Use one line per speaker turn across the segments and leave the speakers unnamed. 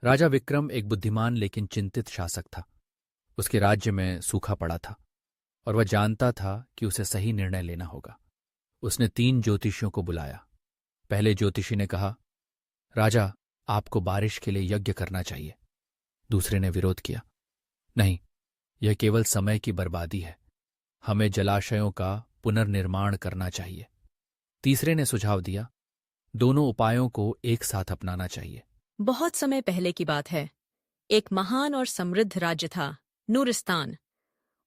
राजा विक्रम एक बुद्धिमान लेकिन चिंतित शासक था। उसके राज्य में सूखा पड़ा था और वह जानता था कि उसे सही निर्णय लेना होगा। उसने 3 ज्योतिषियों को बुलाया। पहले ज्योतिषी ने कहा, राजा, आपको बारिश के लिए यज्ञ करना चाहिए। दूसरे ने विरोध किया, नहीं, यह केवल समय की बर्बादी है। हमें जलाशयों का पुनर्निर्माण करना चाहिए। तीसरे ने सुझाव दिया, दोनों उपायों को एक साथ अपनाना चाहिए।
बहुत समय पहले की बात है। एक महान और समृद्ध राज्य था, नूरिस्तान।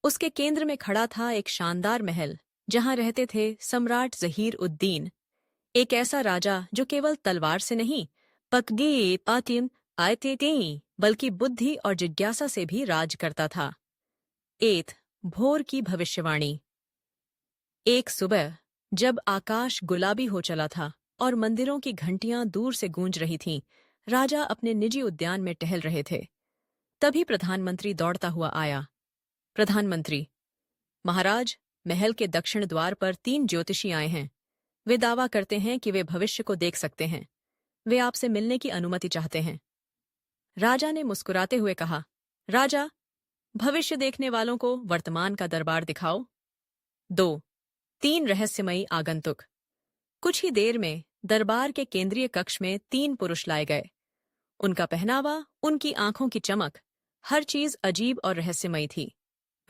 उसके केंद्र में खड़ा था एक शानदार महल, जहां रहते थे सम्राट ज़हीर उद्दीन, एक ऐसा राजा जो केवल तलवार से नहीं, पकड़ी पातिम आयते बल्कि बुद्धि और जिज्ञासा से भी राज करता था। एथ भोर की भविष्यवाणी। एक सुबह, जब आकाश गुलाबी हो चला था और मंदिरों की घंटियां दूर से गूंज रही थीं, राजा अपने निजी उद्यान में टहल रहे थे। तभी प्रधानमंत्री दौड़ता हुआ आया। प्रधानमंत्री, महाराज, महल के दक्षिण द्वार पर 3 ज्योतिषी आए हैं। वे दावा करते हैं कि वे भविष्य को देख सकते हैं। वे आपसे मिलने की अनुमति चाहते हैं। राजा ने मुस्कुराते हुए कहा, राजा, भविष्य देखने वालों को वर्तमान का दरबार दिखाओ। 2, 3 रहस्यमयी आगंतुक। कुछ ही देर में दरबार के केंद्रीय कक्ष में 3 पुरुष लाए गए। उनका पहनावा, उनकी आंखों की चमक, हर चीज अजीब और रहस्यमयी थी।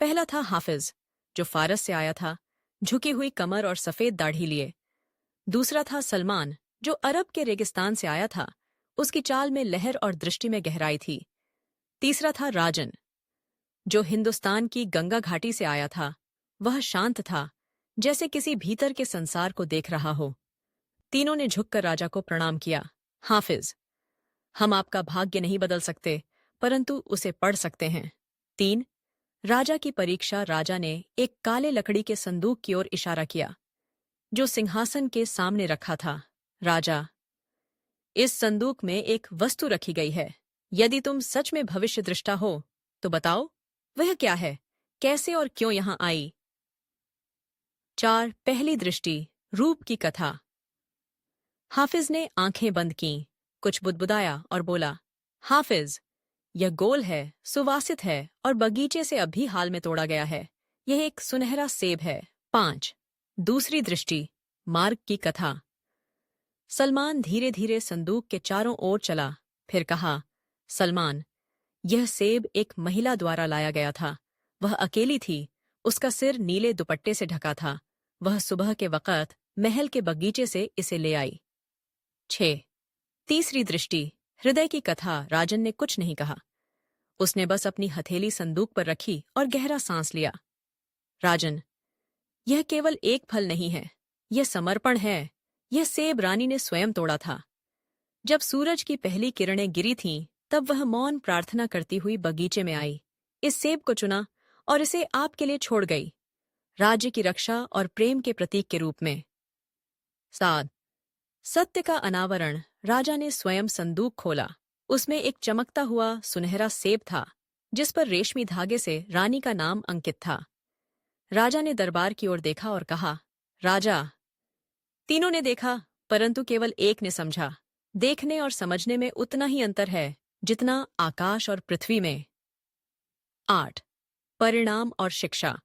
पहला था हाफिज, जो फारस से आया था, झुकी हुई कमर और सफेद दाढ़ी लिए। दूसरा था सलमान, जो अरब के रेगिस्तान से आया था, उसकी चाल में लहर और दृष्टि में गहराई थी। तीसरा था राजन, जो हिंदुस्तान की गंगा घाटी से आया था। वह शांत था, जैसे किसी भीतर के संसार को देख रहा हो। तीनों ने झुककर राजा को प्रणाम किया। हाफिज, हम आपका भाग्य नहीं बदल सकते, परंतु उसे पढ़ सकते हैं। 3, राजा की परीक्षा। राजा ने एक काले लकड़ी के संदूक की ओर इशारा किया, जो सिंहासन के सामने रखा था। राजा, इस संदूक में एक वस्तु रखी गई है। यदि तुम सच में भविष्य दृष्टा हो, तो बताओ, वह क्या है, कैसे और क्यों यहां आई? 4, पहली दृष्टि, रूप की कथा। हाफिज ने आंखें बंद कीं, कुछ बुदबुदाया और बोला, हाफिज, यह गोल है, सुवासित है और बगीचे से अभी हाल में तोड़ा गया है। यह एक सुनहरा सेब है। 5, दूसरी दृष्टि, मार्ग की कथा। सलमान धीरे धीरे संदूक के चारों ओर चला, फिर कहा, सलमान, यह सेब एक महिला द्वारा लाया गया था। वह अकेली थी, उसका सिर नीले दुपट्टे से ढका था। वह सुबह के वक़्त महल के बगीचे से इसे ले आई। 6, तीसरी दृष्टि, हृदय की कथा। राजन ने कुछ नहीं कहा। उसने बस अपनी हथेली संदूक पर रखी और गहरा सांस लिया। राजन, यह केवल एक फल नहीं है, यह समर्पण है। यह सेब रानी ने स्वयं तोड़ा था। जब सूरज की पहली किरणें गिरी थीं, तब वह मौन प्रार्थना करती हुई बगीचे में आई, इस सेब को चुना और इसे आपके लिए छोड़ गई, राज्य की रक्षा और प्रेम के प्रतीक के रूप में। 7, सत्य का अनावरण। राजा ने स्वयं संदूक खोला। उसमें एक चमकता हुआ सुनहरा सेब था, जिस पर रेशमी धागे से रानी का नाम अंकित था। राजा ने दरबार की ओर देखा और कहा, राजा। तीनों ने देखा, परंतु केवल एक ने समझा। देखने और समझने में उतना ही अंतर है जितना आकाश और पृथ्वी में। 8, परिणाम और शिक्षा।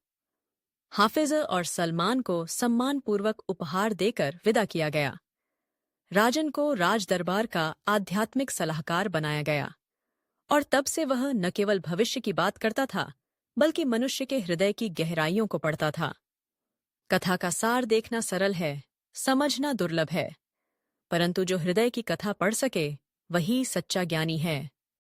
हाफिज और सलमान को सम्मानपूर्वक उपहार देकर विदा किया गया। राजन को राज दरबार का आध्यात्मिक सलाहकार बनाया गया, और तब से वह न केवल भविष्य की बात करता था, बल्कि मनुष्य के हृदय की गहराइयों को पढ़ता था। कथा का सार देखना सरल है, समझना दुर्लभ है, परंतु जो हृदय की कथा पढ़ सके, वही सच्चा ज्ञानी है।